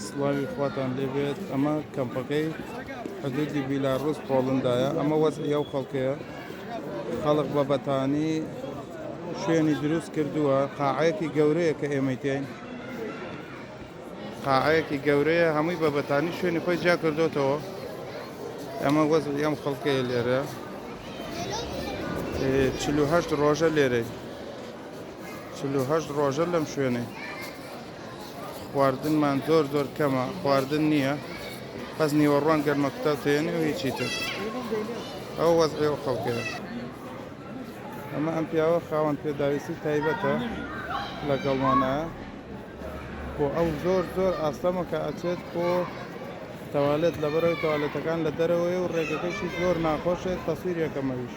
سڵاوی خواتان لێبێت ئەمە کەمپەکەی حدودی بیلاڕوس پۆڵندایە ئەمە وەزعی ئەو خەڵکەیە خەڵق بە بەتانی شوێنی دروست کردووە قاعەیەکی گەورەیە کە ئێمەی تێین قاعەیەکی گەورەیە هەمووی بە بەتانی شوێنی خۆی جیا کردوتەوە ئەمە وەزعی ئەم خەڵکەیە لێرە 48 ڕۆژە لێرەی 48 ڕۆژە لەم شوێنەی خواردنمان زۆر زۆر کەمە خواردن نییە بەس نیوەڕوان گەرمەکوتە تێنێ و هیچی تر ئەو وەزعی ئەو خەڵکەیە ئەمە ئەم پیاوە خاوەن پێداویستی تایبەتە لەگەڵمانایە بۆ ئەو زۆر زۆر ئاستەمە کە ئەچێت بۆ تەوالێت لەبەرەوەی تەوالێتەکان لە دەرەوەی و ڕێگەکەیشی زۆر ناخۆشێت تەسویرێکەمەویش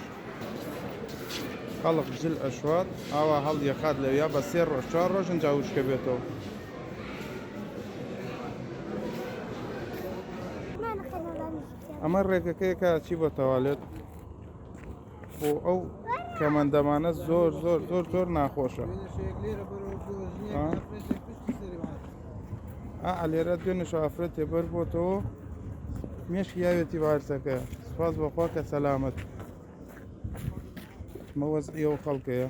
خەڵق جل ئەشوات ئاوا هەڵدیەخات لەویا بە 3 ڕۆژ 4 ڕۆژ ئەنجا وشکە بێتەوە ئەمە ڕێگەکەیەکە چی بۆ تەوالێت بۆ ئەو کەمەندەمانە زۆر زۆر زۆر زۆر ناخۆشە لێرە دوێنش ئافرەت تێبەر بۆتەوە مێشکی یاوێتی بارسەکە سپاس بەخوا کە سەلامەت مە وەزعی ئەو خەڵکەیە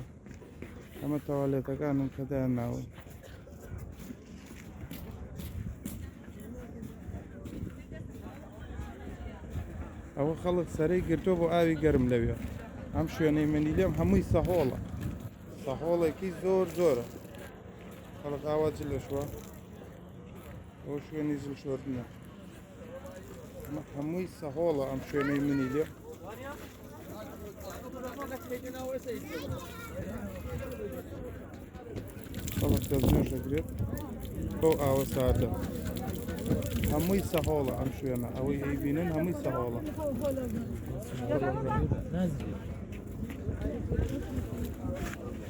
ئەمە تەوالێتەکانم کەدایان ناوەی ئەوە خەڵک سەرەی گرتۆ بۆ ئاوی گەرم لەوێ ئەم شوێنەی منی لێم هەمووی سەهۆڵە سەهۆڵێکی زۆر زۆرە خەڵک ئاوا جل لەشوە ئەو شوێنی زل شۆردنە هەمووی سەهۆڵە ئەم شوێنەی منی لێ خەڵک دەستنوێژ دەگرێت بەو ئاوە ساردە هەمووی سەهۆڵە ئەم شوێنە ئەوەی ئەیبینن هەمووی سەهۆڵە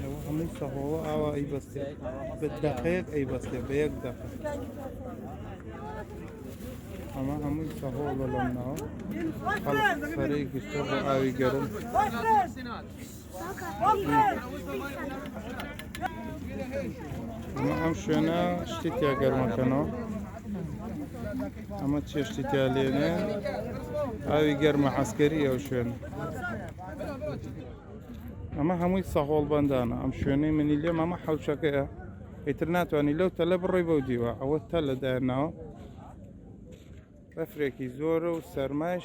ئەوە هەمووی سەهۆڵە ئاوا ئەیبەستێت بە دەقەیەک ئەیبەستێت بە یەک دەقە ئەمە هەمووی سەهۆڵە لەم ناوە خەڵک سەرەی گرتە بۆ ئاوی گەرم ئەم شوێنە شتی تیا گەرمەکەنەوە ئەمە چێشتی تیا لێنێ ئاوی گەرمە عەسکەری ئەو شوێن ئەمە هەمووی سەهۆڵ بەندانە ئەم شوێنەی منی لێم ئەمە حەوشەکەیە ئیتر ناتوانانی لەو تەلە بڕۆی بەو دیوە ئەوە تەلە دایاناوە بەفرێکی زۆرە و سەرماش